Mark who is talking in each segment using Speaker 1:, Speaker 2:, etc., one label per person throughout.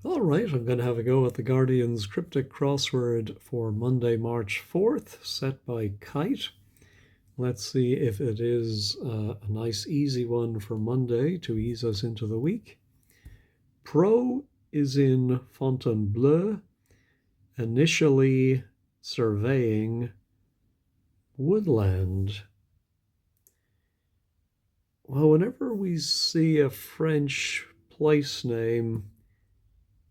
Speaker 1: All right, I'm going to have a go at the Guardian's Cryptic Crossword for Monday, March 4th, set by Kite. Let's see if it is a nice, easy one for Monday to ease us into the week. Pro is in Fontainebleau, initially surveying woodland. Well, whenever we see a French place name,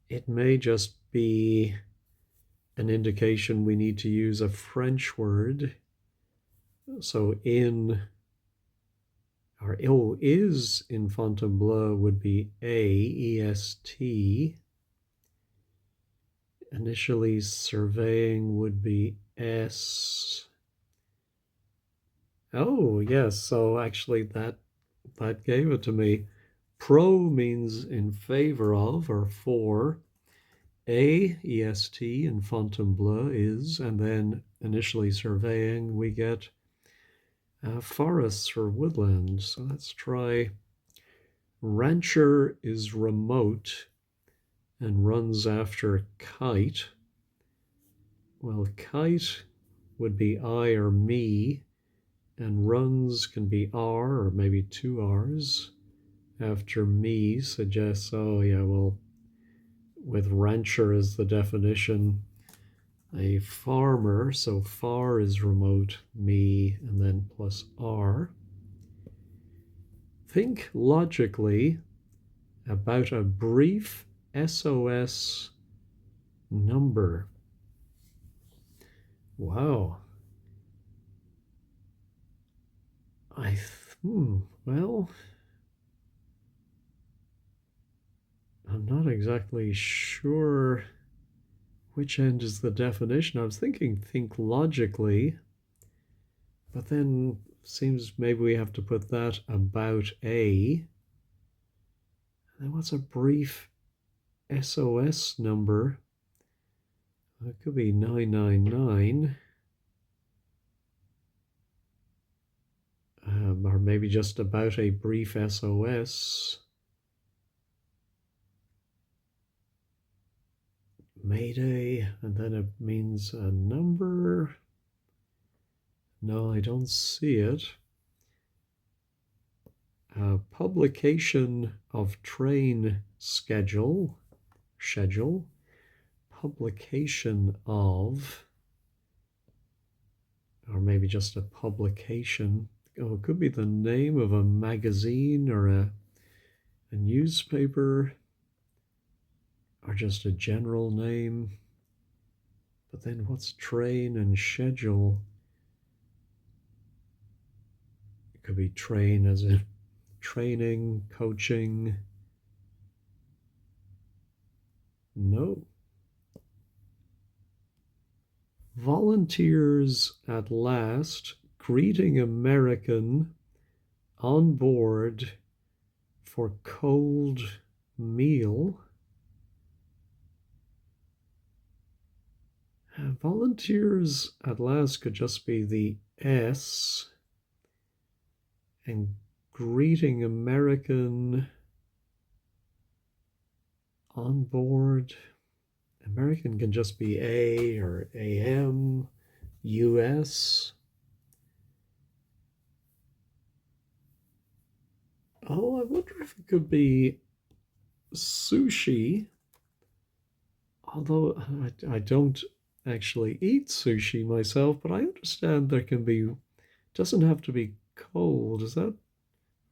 Speaker 1: it may just be an indication we need to use a French word. So in, or is in Fontainebleau would be EST. Initially surveying would be S. Oh, yes. So actually that gave it to me. Pro means in favor of or for. EST in Fontainebleau is, and then initially surveying, we get forests or woodland. So let's try rancher is remote and runs after kite. Well, kite would be I or me, and runs can be R or maybe two R's. After me suggests, oh yeah, well, with rancher as the definition, a farmer, so far is remote, me, and then plus R. Think logically about a brief SOS number. Wow. Well, I'm not exactly sure which end is the definition. I was thinking think logically, but then seems maybe we have to put that about a. And then what's a brief SOS number? It could be 999. Or maybe just about a brief SOS. Mayday, and then it means a number. No, I don't see it. Publication of train schedule, publication of, or maybe just a publication. Oh, it could be the name of a magazine or a newspaper, or just a general name. But then what's train and schedule? It could be train as in training, coaching. No. Volunteers at last greeting American on board for cold meal. Volunteers at last could just be the S, and greeting American on board. American can just be A or AM, US. Oh, I wonder if it could be sushi, although I don't actually eat sushi myself, but I understand there can be, doesn't have to be cold, is that?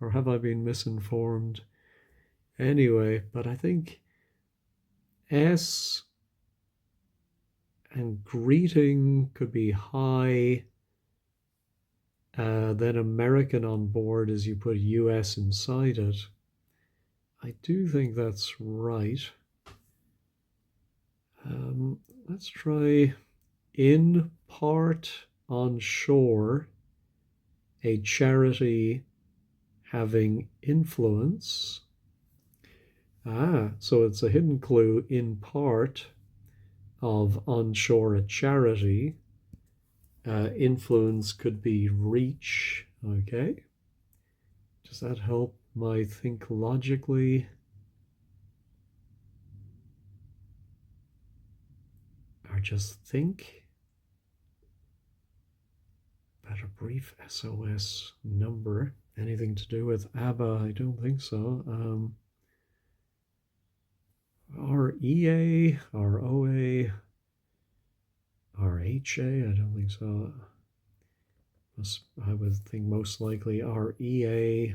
Speaker 1: Or have I been misinformed? Anyway, but I think S and greeting could be hi. Then American on board as you put US inside it. I do think that's right. Let's try in part on shore, a charity having influence. So it's a hidden clue in part of onshore a charity. Influence could be reach. Okay. Does that help my think logically? just think about a brief SOS number. Anything to do with ABBA? I don't think so. REA, ROA, RHA? I don't think so. I would think most likely REA,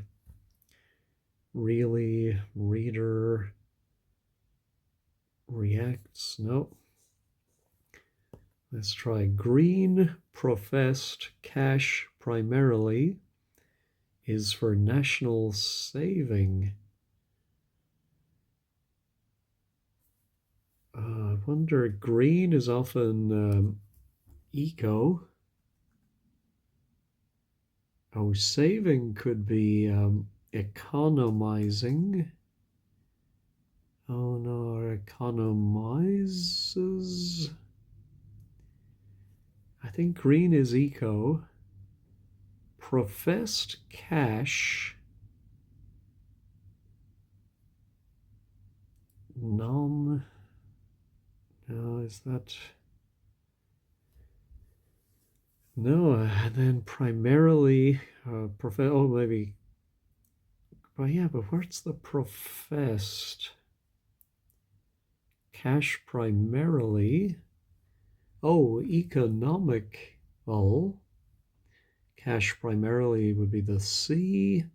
Speaker 1: really, reader, reacts. No. Let's try green professed cash primarily is for national saving. I wonder, green is often eco. Oh, saving could be economizing. Oh no, economizes. I think green is eco. Professed cash. Non. No, is that. No, and then primarily, oh, maybe. But yeah, but where's the professed? Cash primarily. Oh, economical. Cash primarily would be the C.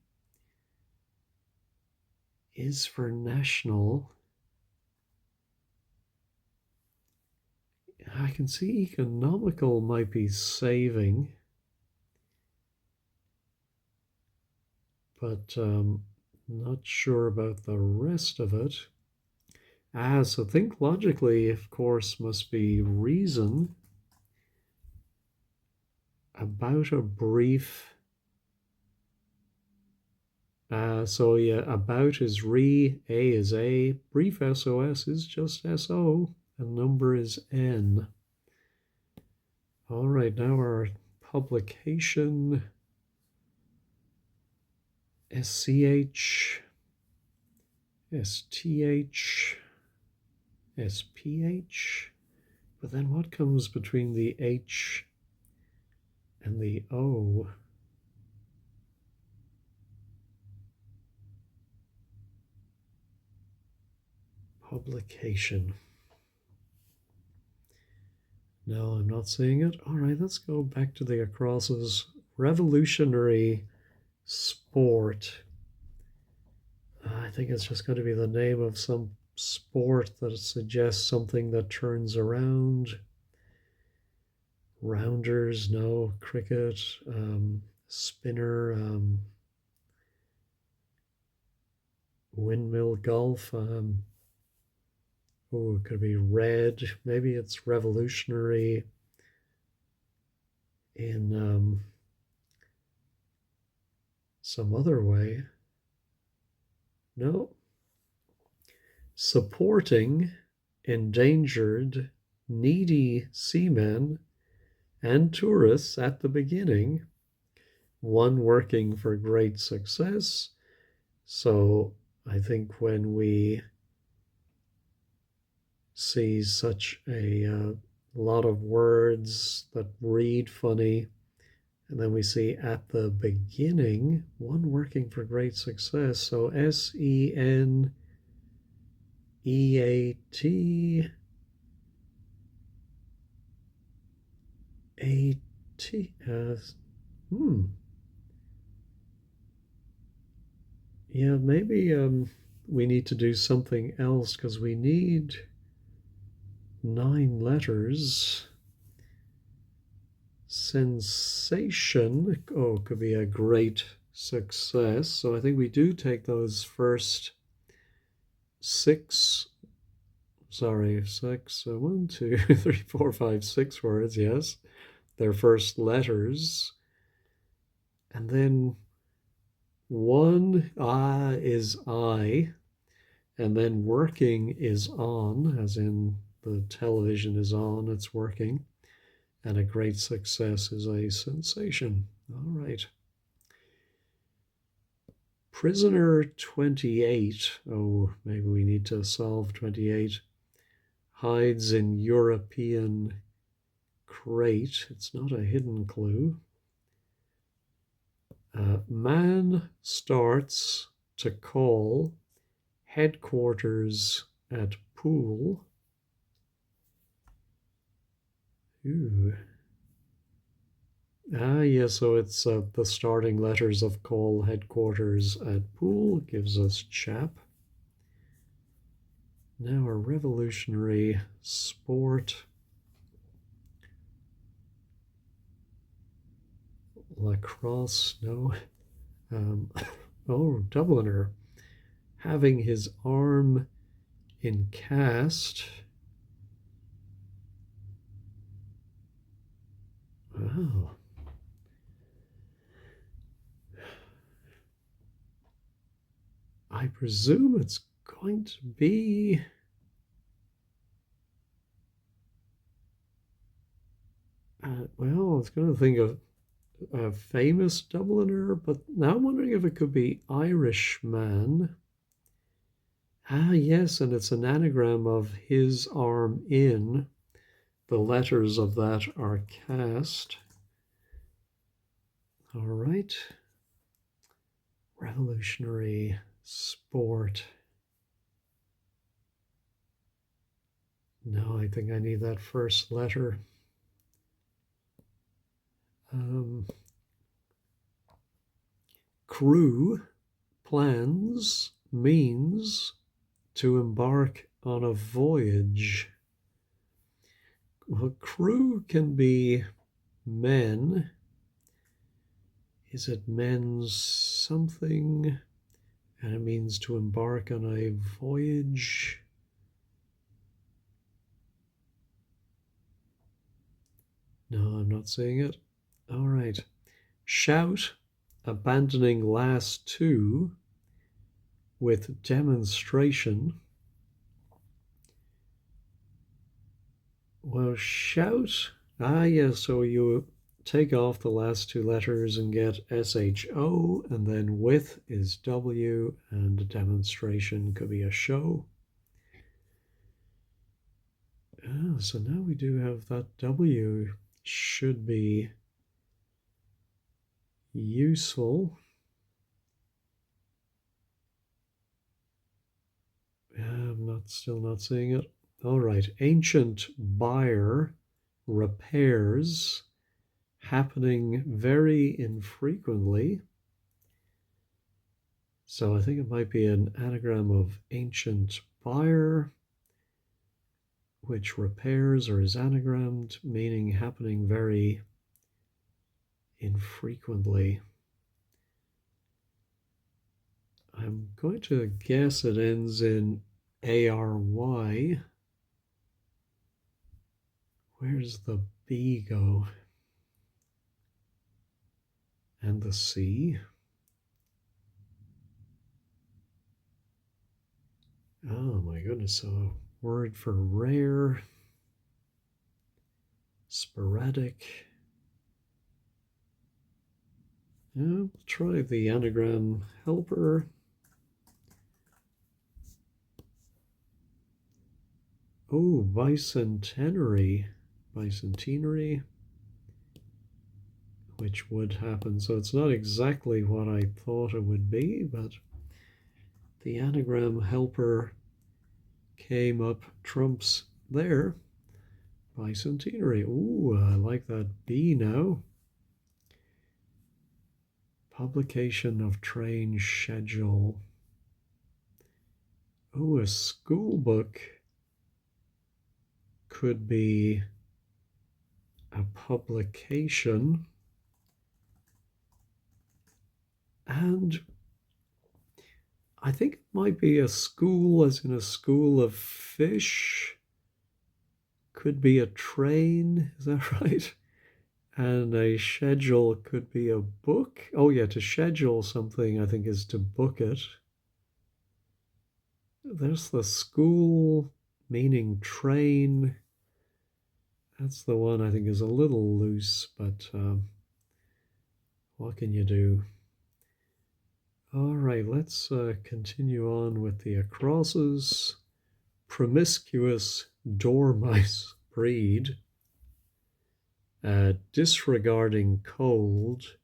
Speaker 1: Is for national. I can see economical might be saving, but not sure about the rest of it. So think logically, of course, must be reason. About a brief. So yeah, about is re, A is A, brief SOS is just SO, and number is N. All right, now our publication, SCH, STH, SPH, but then what comes between the H and the O? Publication. No, I'm not seeing it. All right, let's go back to the acrosses. Revolutionary sport. I think it's just going to be the name of some sport that suggests something that turns around. Rounders, no. Cricket, spinner, windmill golf. Oh, it could be red. Maybe it's revolutionary in some other way. No. Supporting endangered, needy seamen and tourists at the beginning, one working for great success. So I think when we see such a lot of words that read funny, and then we see at the beginning, one working for great success. So SENEAT. AT. Yeah, maybe we need to do something else because we need 9 letters. Sensation, oh, could be a great success. So I think we do take those first 6, 1, 2, 3, 4, 5, 6 words, yes. Their first letters. And then 1 is I, and then working is on, as in the television is on, it's working. And a great success is a sensation. All right. Prisoner 28. Oh, maybe we need to solve 28. hides in European crate. It's not a hidden clue. Man starts to call headquarters at pool. Ooh. Yeah, so it's the starting letters of call headquarters at pool gives us chap. Now a revolutionary sport. Lacrosse, no. Oh, Dubliner. Having his arm in cast. Wow. I presume it's going to be well, I was going to think of a famous Dubliner, but now I'm wondering if it could be Irishman. Yes, and it's an anagram of his arm in. The letters of that are cast. All right. Revolutionary sport. No, I think I need that first letter. Crew, plans, means to embark on a voyage. Well, crew can be men. Is it men's something? And it means to embark on a voyage. No, I'm not saying it. All right. Shout, abandoning last two with demonstration. Well, shout. Yeah, so you take off the last two letters and get SHO, and then with is W, and demonstration could be a show. So now we do have that W should be useful. I'm still not seeing it. All right, ancient buyer repairs happening very infrequently. So I think it might be an anagram of ancient buyer, which repairs or is anagrammed, meaning happening very infrequently. I'm going to guess it ends in ARY. Where's the B go? And the C? Oh my goodness, so word for rare, sporadic. We'll try the anagram helper. Oh, bicentenary, which would happen. So it's not exactly what I thought it would be, but the anagram helper came up trumps there. Bicentenary. Ooh, I like that B now. Publication of train schedule. Oh, a school book could be a publication. And I think it might be a school, as in a school of fish. Could be a train, is that right? And a schedule could be a book. Oh, yeah, to schedule something, I think, is to book it. There's the school, meaning train. That's the one I think is a little loose, but what can you do? All right, let's continue on with the acrosses. Promiscuous dormice breed. Disregarding cold,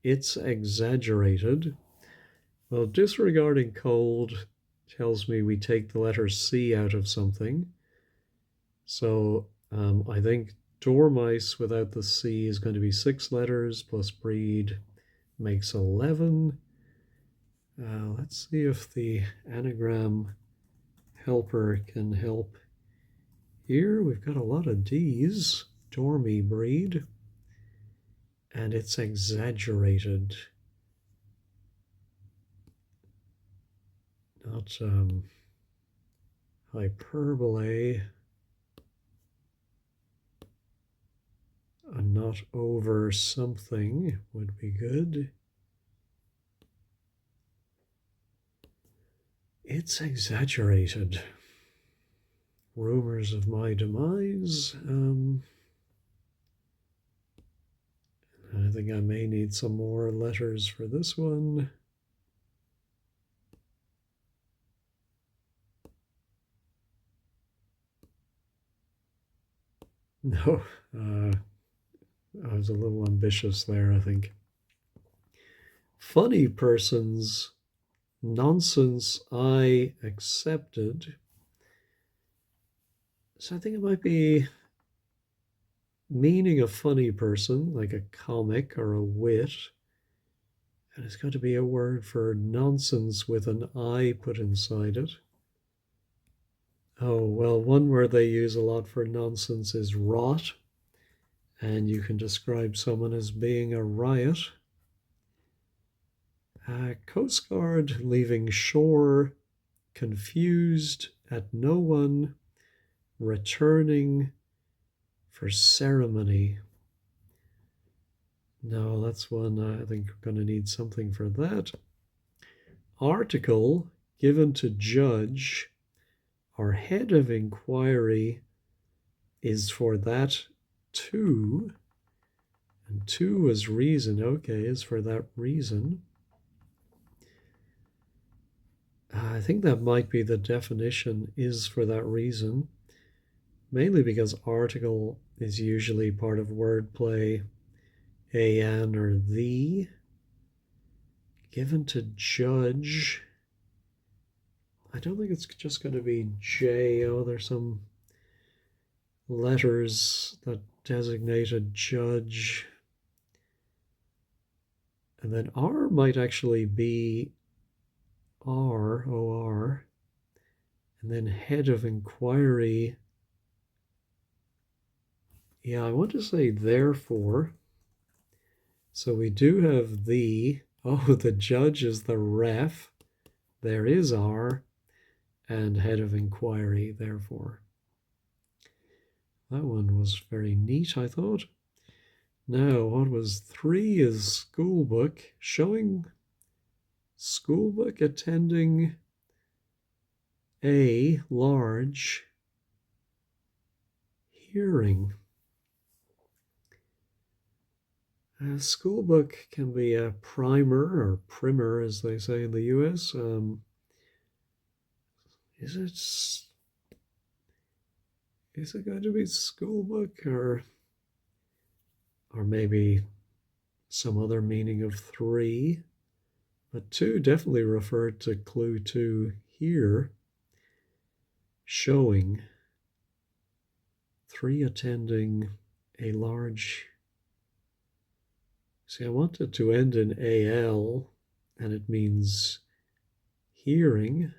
Speaker 1: it's exaggerated. Well, disregarding cold tells me we take the letter C out of something. So I think dormice without the C is going to be 6 letters plus breed makes 11. Let's see if the anagram helper can help here. We've got a lot of D's. Dormy breed. And it's exaggerated. Not hyperbole. Not over something would be good. It's exaggerated. Rumors of my demise. I think I may need some more letters for this one. No, I was a little ambitious there, I think. Funny persons, nonsense I accepted. So I think it might be meaning a funny person, like a comic or a wit. And it's got to be a word for nonsense with an I put inside it. Oh, well, one word they use a lot for nonsense is rot. And you can describe someone as being a riot. Coast Guard leaving shore, confused at no one, returning for ceremony. No, that's one I think we're going to need something for that. Article given to judge. Our head of inquiry is for that too. And two is reason. Okay, is for that reason. I think that might be the definition, is for that reason. Mainly because article is usually part of wordplay. An or the. Given to judge. I don't think it's just going to be J. Oh, there's some letters that designate a judge. And then R might actually be R, O-R. And then head of inquiry. Yeah, I want to say therefore. So we do have the. Oh, the judge is the ref. There is R. And head of inquiry, therefore. That one was very neat, I thought. Now, what was 3 is school book, showing school book attending a large hearing. A school book can be a primer or primer, as they say in the US. Is it going to be school book or maybe some other meaning of 3? But 2 definitely referred to clue 2 here, showing 3 attending a large. See, I wanted to end in AL, and it means hearing.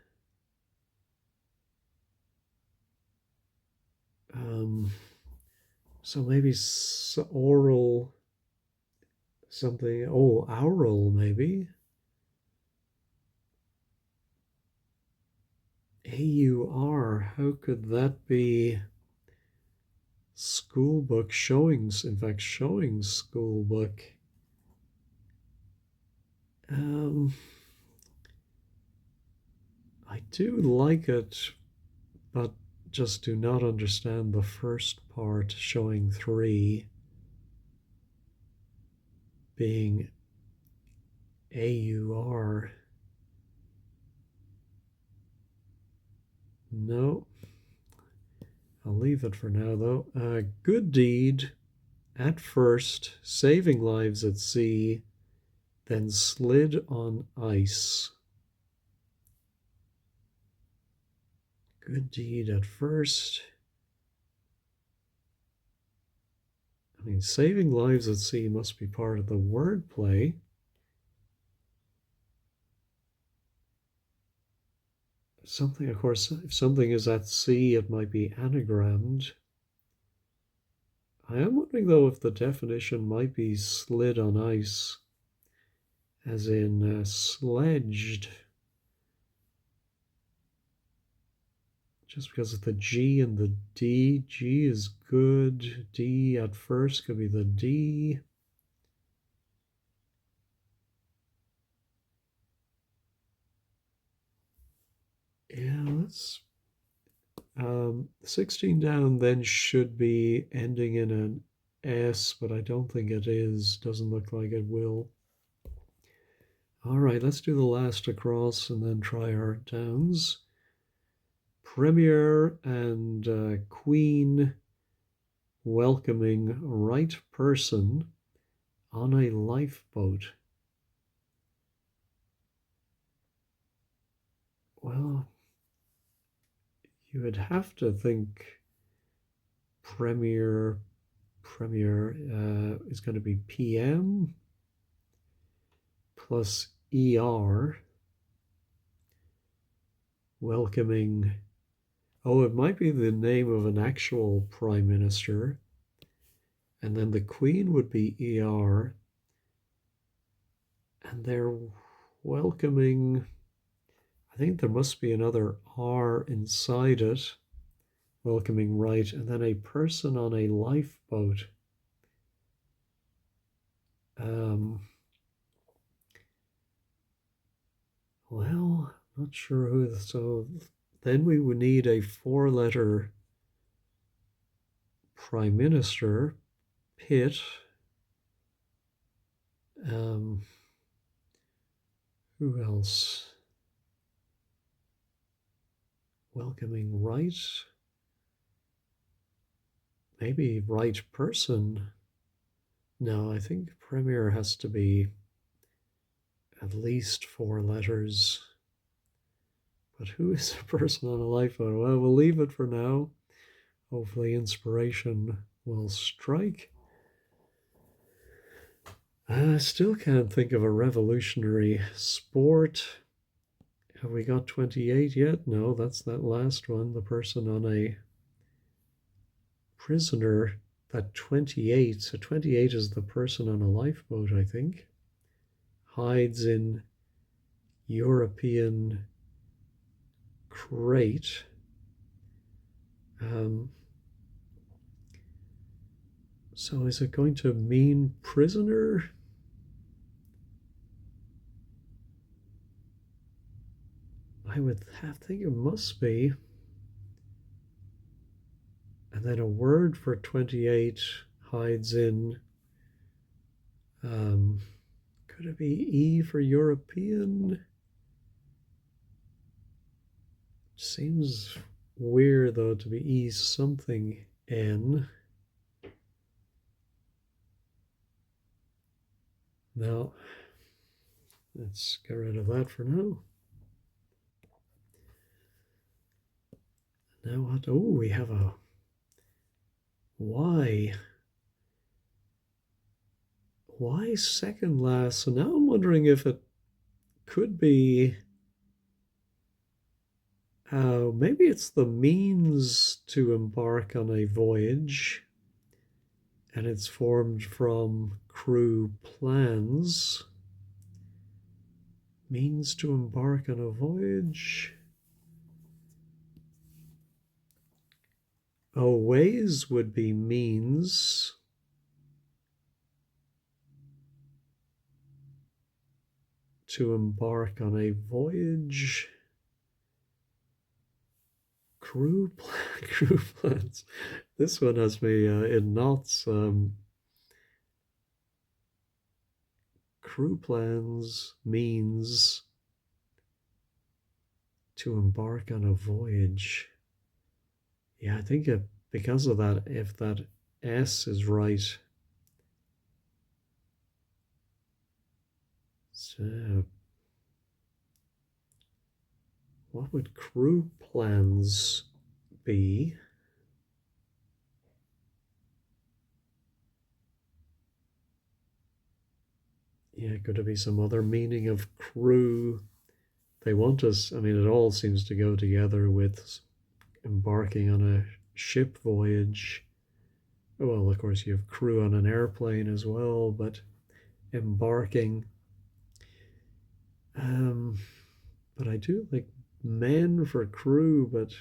Speaker 1: So maybe oral something. Oh, aural maybe. AUR, how could that be school book showings? In fact, showing school book. I do like it, but just do not understand the first part, showing 3 being AUR. No, I'll leave it for now, though. Good deed at first, saving lives at sea, then slid on ice. Good deed at first. I mean, saving lives at sea must be part of the wordplay. Something, of course, if something is at sea, it might be anagrammed. I am wondering, though, if the definition might be slid on ice, as in sledged. Just because of the G and the D. G is good. D at first could be the D. Yeah, let's 16 down then should be ending in an S, but I don't think it is. Doesn't look like it will. All right, let's do the last across and then try our downs. Premier and Queen welcoming right person on a lifeboat. Well, you would have to think Premier is going to be PM plus ER welcoming. Oh, it might be the name of an actual prime minister. And then the Queen would be ER. And they're welcoming. I think there must be another R inside it. Welcoming right. And then a person on a lifeboat. Well, not sure who. So then we would need a 4-letter prime minister. Pitt. Who else? Welcoming right. Maybe right person. No, I think Premier has to be at least 4 letters. But who is a person on a lifeboat? Well, we'll leave it for now. Hopefully inspiration will strike. I still can't think of a revolutionary sport. Have we got 28 yet? No, that's that last one. The person on a prisoner. That 28. So 28 is the person on a lifeboat, I think. Hides in European crate. So is it going to mean prisoner? I would think it must be. And then a word for 28 hides in. Could it be E for European? Seems weird, though, to be E something N. Now, let's get rid of that for now. Now what? Oh, we have a Y. Y second last. So now I'm wondering if it could be, maybe it's the means to embark on a voyage, and it's formed from crew plans. Means to embark on a voyage. Oh, ways would be means. To embark on a voyage. Crew plans. This one has me in knots. Crew plans means to embark on a voyage. Yeah, I think because of that, if that S is right, so what would crew plans be? Yeah, could it be some other meaning of crew? They want us, I mean, it all seems to go together with embarking on a ship voyage. Well, of course, you have crew on an airplane as well, but embarking. Um, but I do like men for crew, but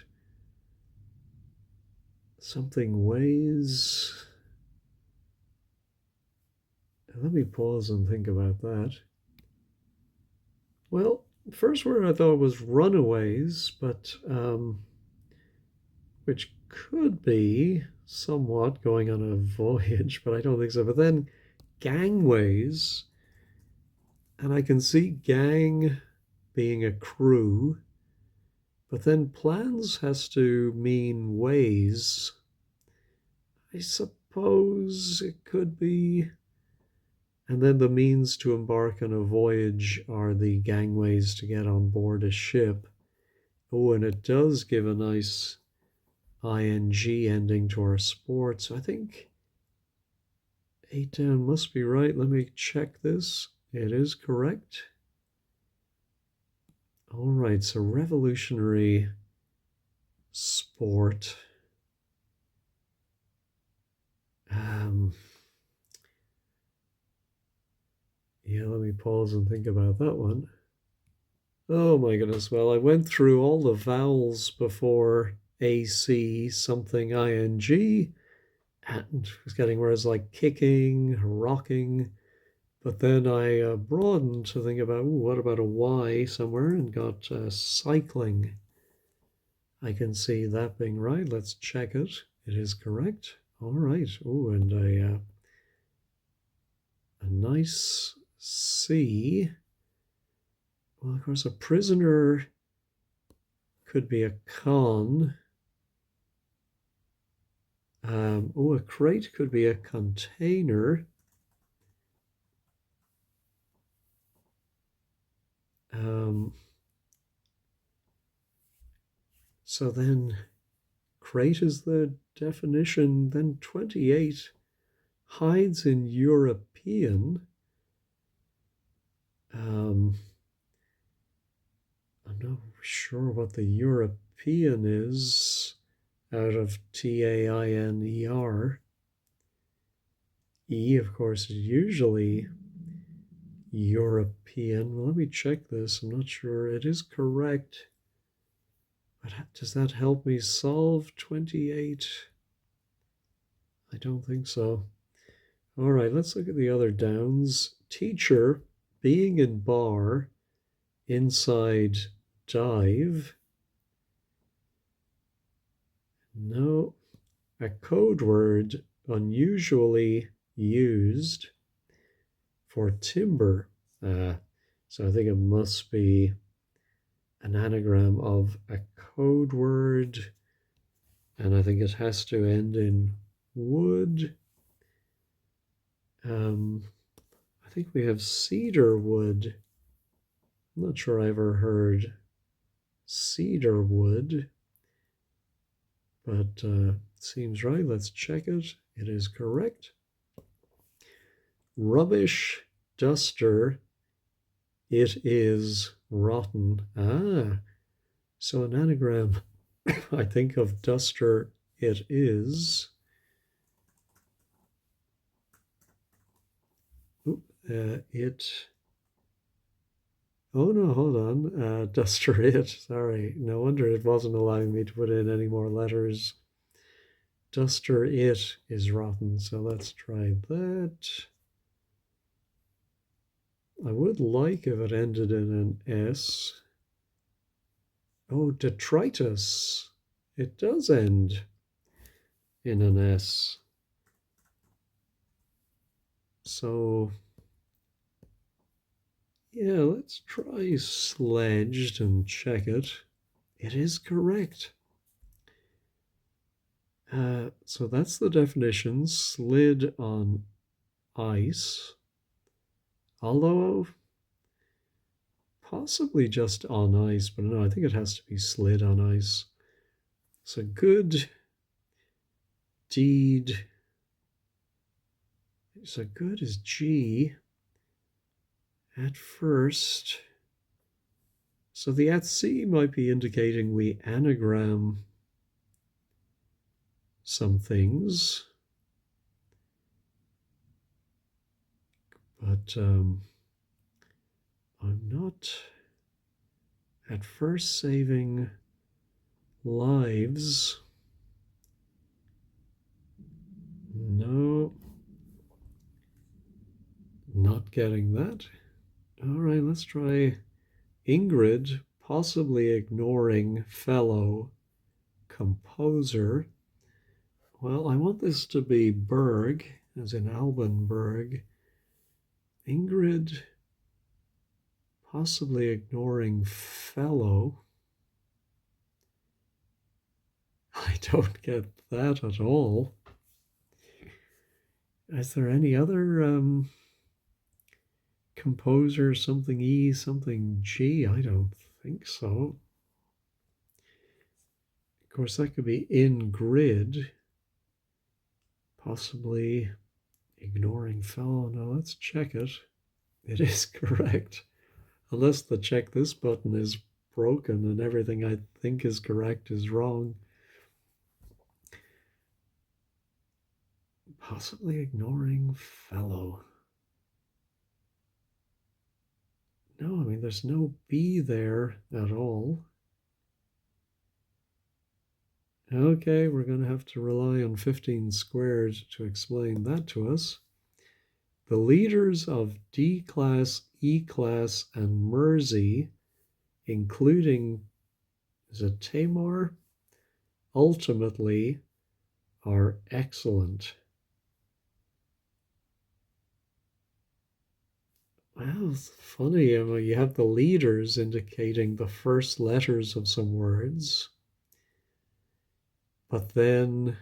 Speaker 1: something weighs. Let me pause and think about that. Well, the first word I thought was runaways, but which could be somewhat going on a voyage, but I don't think so. But then gangways, and I can see gang being a crew, but then plans has to mean ways. I suppose it could be. And then the means to embark on a voyage are the gangways to get on board a ship. Oh, and it does give a nice ing ending to our sport. So I think 8 down must be right. Let me check this. It is correct. All right, so revolutionary sport. Yeah, let me pause and think about that one. Oh my goodness. Well, I went through all the vowels before AC something ing and was getting words like kicking, rocking. But then I broadened to think about, ooh, what about a Y somewhere and got cycling. I can see that being right. Let's check it. It is correct. All right. Oh, and a nice C. Well, of course, a prisoner could be a con. Oh, a crate could be a container. So then crate is the definition. Then 28 hides in European. I'm not sure what the European is out of TAINER. E, of course, is usually European. Well, let me check this. I'm not sure. It is correct. But does that help me solve 28? I don't think so. All right, let's look at the other downs. Teacher, being in bar, inside dive. No. A code word unusually used for timber. So I think it must be an anagram of a code word, and I think it has to end in wood. I think we have cedar wood. I'm not sure I ever heard cedar wood, but seems right. Let's check it. It is correct. Rubbish duster. It is rotten. So an anagram, I think of duster, it is. It. Oh no, hold on. Duster it. Sorry. No wonder it wasn't allowing me to put in any more letters. Duster it is rotten. So let's try that. I would like if it ended in an S. Oh, detritus. It does end in an S. So, yeah, let's try sledged and check it. It is correct. So that's the definition, slid on ice. Although possibly just on ice, but no, I think it has to be slid on ice. So good deed. So good is G at first. So the at C might be indicating we anagram some things. But I'm not at first saving lives. No, not getting that. All right, let's try Ingrid, possibly ignoring fellow composer. Well, I want this to be Berg, as in Alban Ingrid, possibly ignoring fellow. I don't get that at all. Is there any other composer, something E, something G? I don't think so. Of course, that could be in grid, possibly ignoring fellow. Now let's check it. It is correct. Unless the check this button is broken and everything I think is correct is wrong. Possibly ignoring fellow. No, I mean, there's no B there at all. Okay, we're going to have to rely on 15 squared to explain that to us. The leaders of D-class, E-class, and Mersey, including, is it Tamar, ultimately are excellent. Well, it's funny. You have the leaders indicating the first letters of some words, but then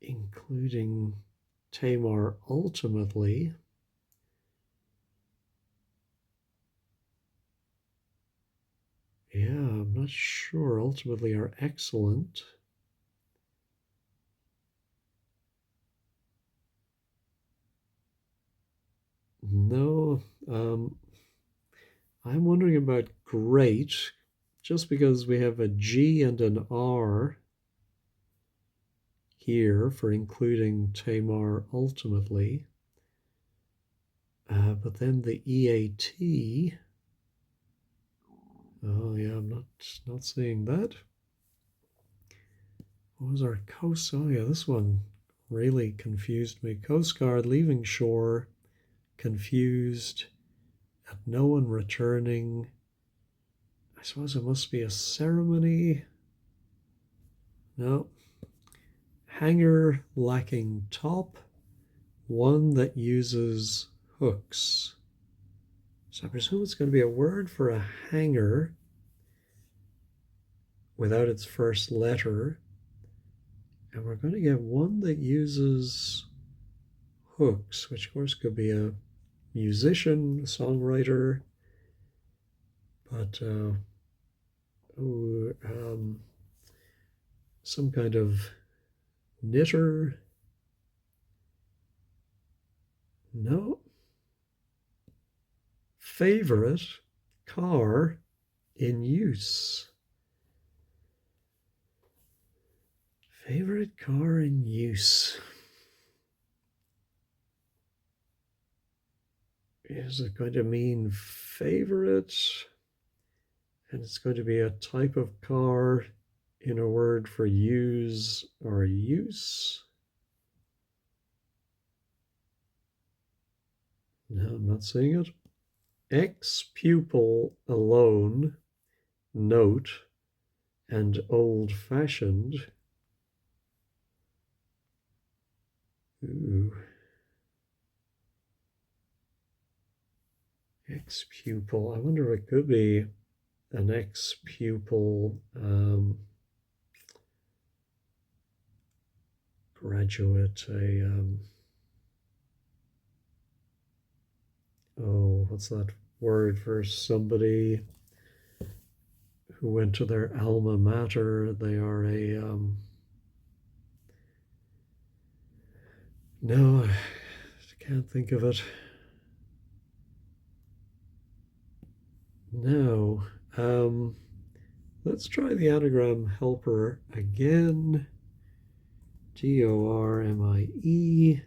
Speaker 1: including Tamar ultimately. Yeah, I'm not sure. Ultimately are excellent. No, I'm wondering about great, just because we have a G and an R here for including Tamar ultimately. But then the EAT, oh yeah, I'm not seeing that. What was our coast? Oh yeah, this one really confused me. Coast Guard leaving shore, confused, and no one returning. I suppose it must be a ceremony. No. Hangar lacking top, one that uses hooks. So I presume it's going to be a word for a hanger without its first letter. And we're going to get one that uses hooks, which of course could be a musician, a songwriter, but some kind of knitter. No. Favorite car in use. Favorite car in use. Is it going to mean favorite? And it's going to be a type of car in a word for use or use. No, I'm not seeing it. Ex-pupil alone, note, and old-fashioned. Ooh. Ex-pupil. I wonder if it could be an ex-pupil, graduate, what's that word for somebody who went to their alma mater? They are no, I can't think of it. No. Let's try the anagram helper again. Gormie,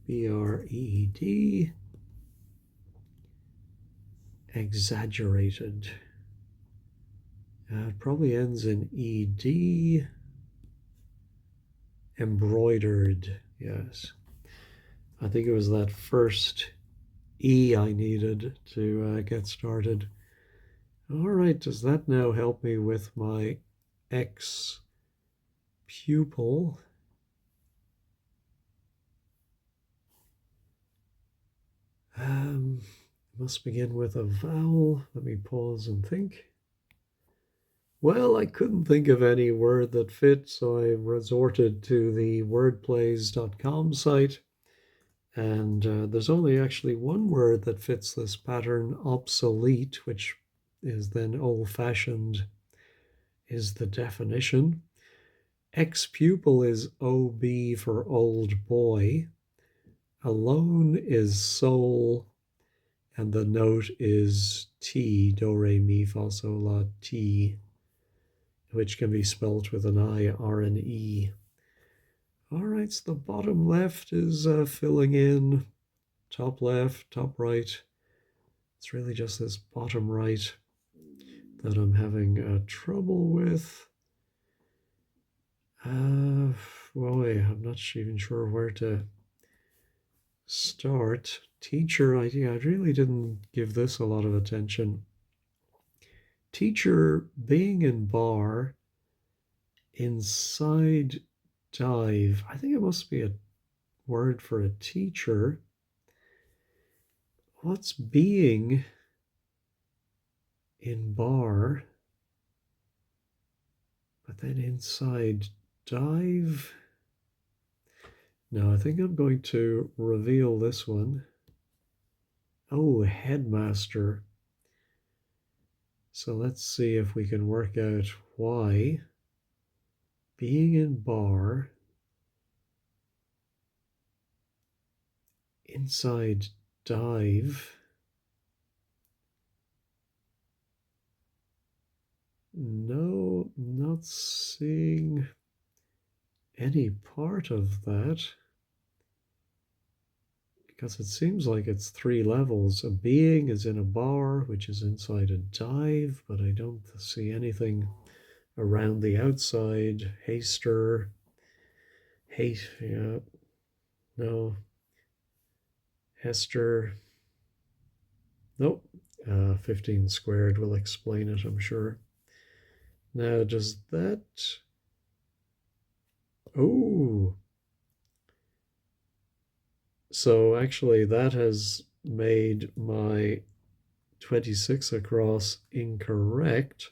Speaker 1: Breed. Exaggerated. It probably ends in ed. Embroidered. Yes. I think it was that first E I needed to get started. All right, does that now help me with my ex-pupil? Must begin with a vowel. Let me pause and think. Well, I couldn't think of any word that fit, so I resorted to the wordplays.com site. And there's only actually one word that fits this pattern, obsolete, which is then old-fashioned, is the definition. Ex-pupil is OB for old boy. Alone is soul. And the note is T, do, re, mi, fa, sol, la, ti, which can be spelled with an I, R, and E. All right, so the bottom left is filling in, top left, top right. It's really just this bottom right that I'm having trouble with. Boy, I'm not even sure where to start. Teacher, I really didn't give this a lot of attention. Teacher being in bar, inside dive. I think it must be a word for a teacher. What's being in bar, but then inside dive? No, I think I'm going to reveal this one. Oh, headmaster. So let's see if we can work out why being in bar, inside dive. No, not seeing any part of that, because it seems like it's 3 levels. A being is in a bar, which is inside a dive, but I don't see anything around the outside. Haster, hate, yeah, no. Hester, nope. 15 squared will explain it, I'm sure. Now, does that... Oh, so actually that has made my 26 across incorrect.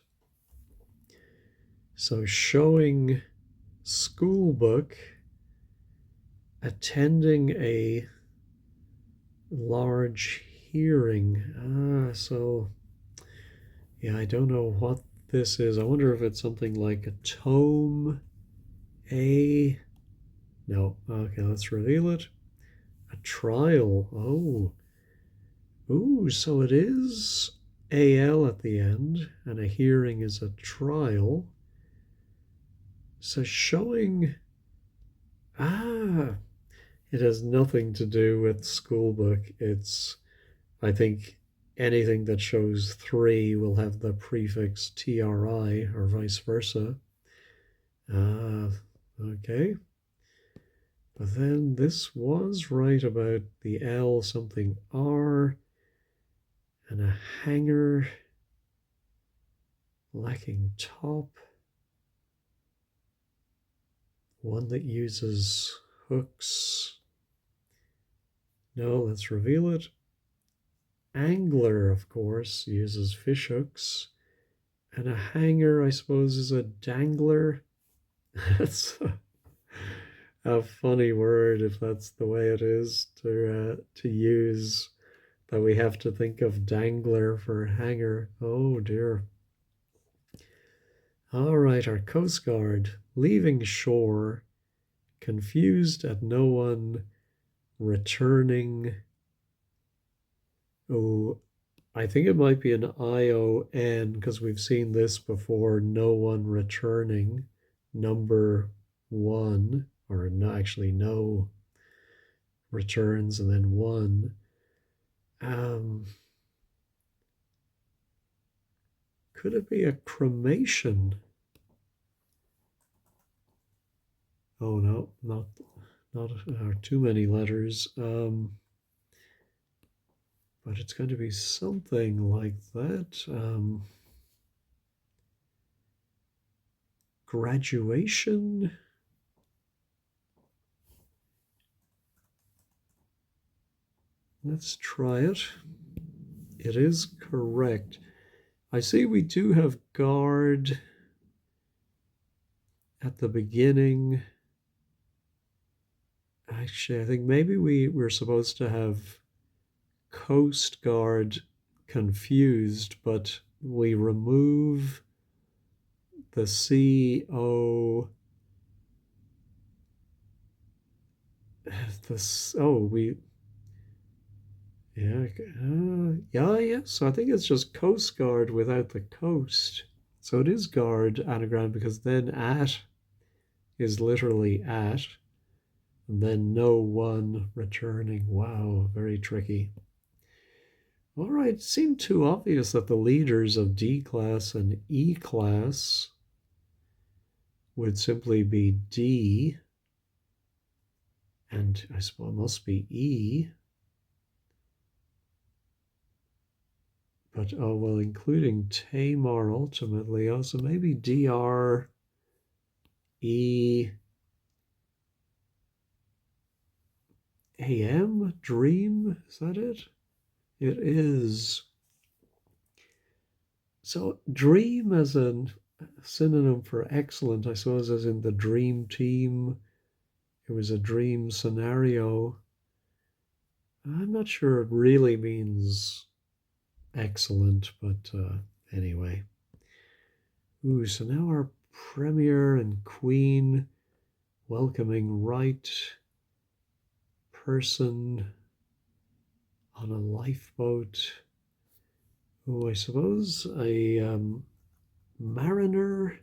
Speaker 1: So showing school book, attending a large hearing. So yeah, I don't know what this is. I wonder if it's something like a tome, no, okay, let's reveal it. A trial. Oh, so it is AL at the end, and a hearing is a trial. So showing, it has nothing to do with school book. It's, I think, anything that shows 3 will have the prefix TRI or vice versa. Okay. But then this was right about the L something R and a hanger lacking top. One that uses hooks. No, let's reveal it. Angler, of course, uses fish hooks. And a hanger, I suppose, is a dangler. That's a funny word if that's the way it is to use, that we have to think of dangler for hanger. Oh dear. All right, our Coast Guard leaving shore, confused at no one returning. Oh, I think it might be an ION because we've seen this before. No one returning. Number one, or no, actually, no returns and then one. Um, could it be a cremation? Oh no, not too many letters. But it's going to be something like that. Graduation. Let's try it. It is correct. I see we do have guard at the beginning. Actually, I think maybe we're supposed to have Coast Guard confused, but we remove the CO. This, oh, we, yeah, yeah. So I think it's just Coast Guard without the coast. So it is guard anagram because then at is literally at, and then no one returning. Wow, very tricky. All right, it seemed too obvious that the leaders of D class and E class would simply be D, and I suppose it must be E. But oh well, including Tamar ultimately. Oh, so maybe DR, E, AM, dream. Is that it? It is. So dream as a synonym for excellent, I suppose, as in the dream team. It was a dream scenario. I'm not sure it really means excellent, but anyway. Ooh, so now our premier and queen welcoming right person on a lifeboat. Oh, I suppose a mariner.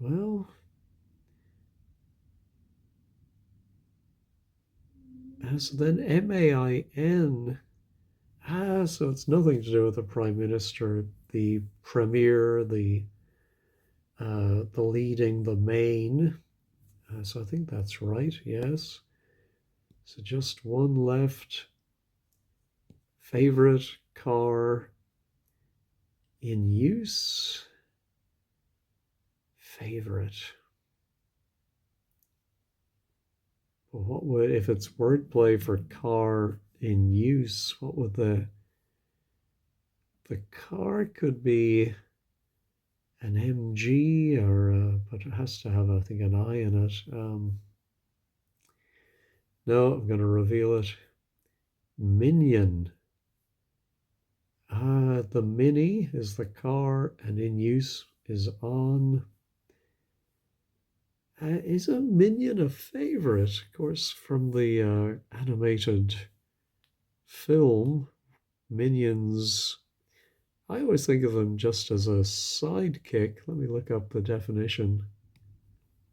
Speaker 1: Well, so then MAIN. Ah, so it's nothing to do with the prime minister, the premier, the leading, the main. So I think that's right. Yes. So just one left. Favorite car in use. Favorite. Well, what would, if it's wordplay for car in use, what would the car could be an MG or but it has to have, I think, an I in it. No, I'm going to reveal it. Minion. The Mini is the car and in use is on. Is a minion a favorite? Of course, from the animated film, minions. I always think of them just as a sidekick. Let me look up the definition.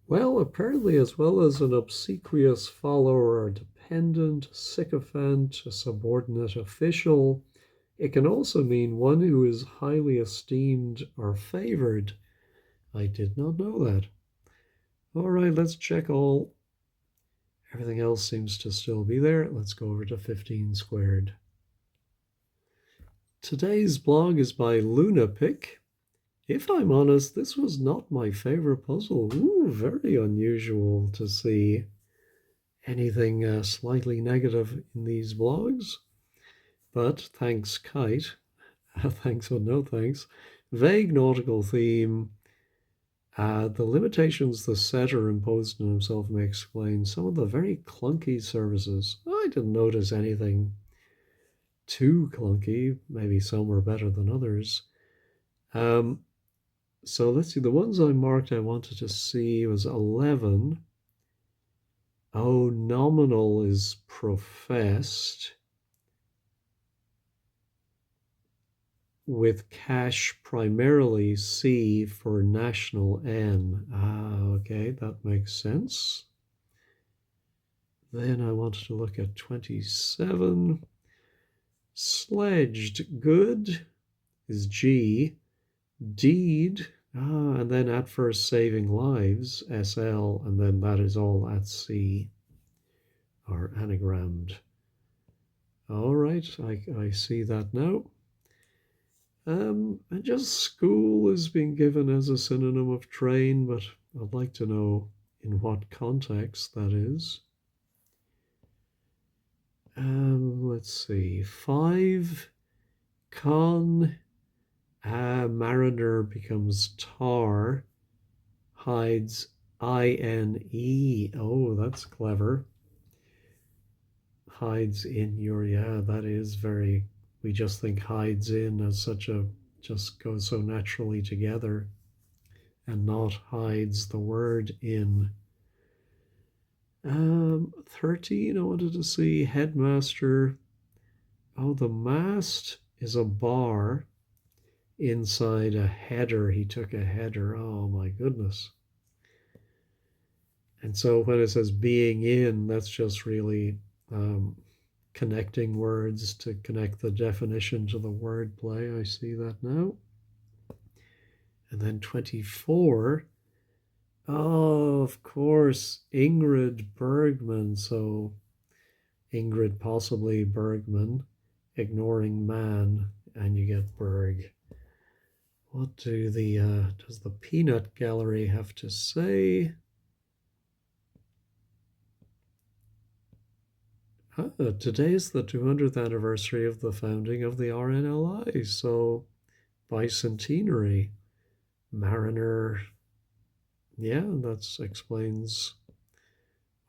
Speaker 1: Well, apparently, as well as an obsequious follower or dependent, sycophant, a subordinate official, it can also mean one who is highly esteemed or favored. I did not know that. All right, let's check all. Everything else seems to still be there. Let's go over to 15 squared. Today's blog is by Lunapic. If I'm honest, this was not my favorite puzzle. Ooh, very unusual to see anything slightly negative in these blogs. But thanks, Kite. Thanks, but no thanks. Vague nautical theme. The limitations the setter imposed on himself may explain some of the very clunky services. I didn't notice anything too clunky. Maybe some were better than others. Um, so let's see. The ones I marked I wanted to see was 11. Oh, nominal is professed with cash primarily C for national N. Ah, okay, that makes sense. Then I wanted to look at 27. Sledged, good is G. Deed, and then at first saving lives, SL, and then that is all at C, or anagrammed. All right, I see that now. And just school is being given as a synonym of train, but I'd like to know in what context that is. Let's see. 5. Con. Mariner becomes tar. Hides INE. Oh, that's clever. Hides in your, yeah, that is very, we just think hides in as such a, just goes so naturally together, and not hides the word in. 13, I wanted to see headmaster. Oh, the mast is a bar inside a header. He took a header. Oh my goodness. And so when it says being in, that's just really connecting words to connect the definition to the word play. I see that now. And then 24. Oh, of course, Ingrid Bergman. So Ingrid, possibly Bergman, ignoring man, and you get Berg. What do the does the peanut gallery have to say? Today is the 200th anniversary of the founding of the RNLI, so bicentenary. Mariner, yeah, that explains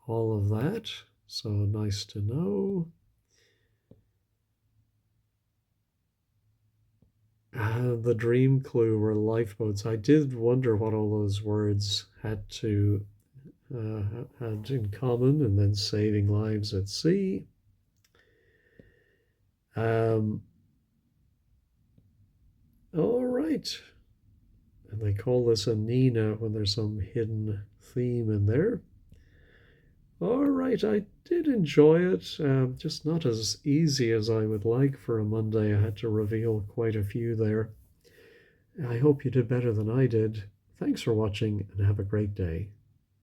Speaker 1: all of that. So nice to know. The dream clue were lifeboats. I did wonder what all those words had in common, and then saving lives at sea. All right. And they call this a Nina when there's some hidden theme in there. All right, I did enjoy it. Just not as easy as I would like for a Monday. I had to reveal quite a few there. I hope you did better than I did. Thanks for watching and have a great day.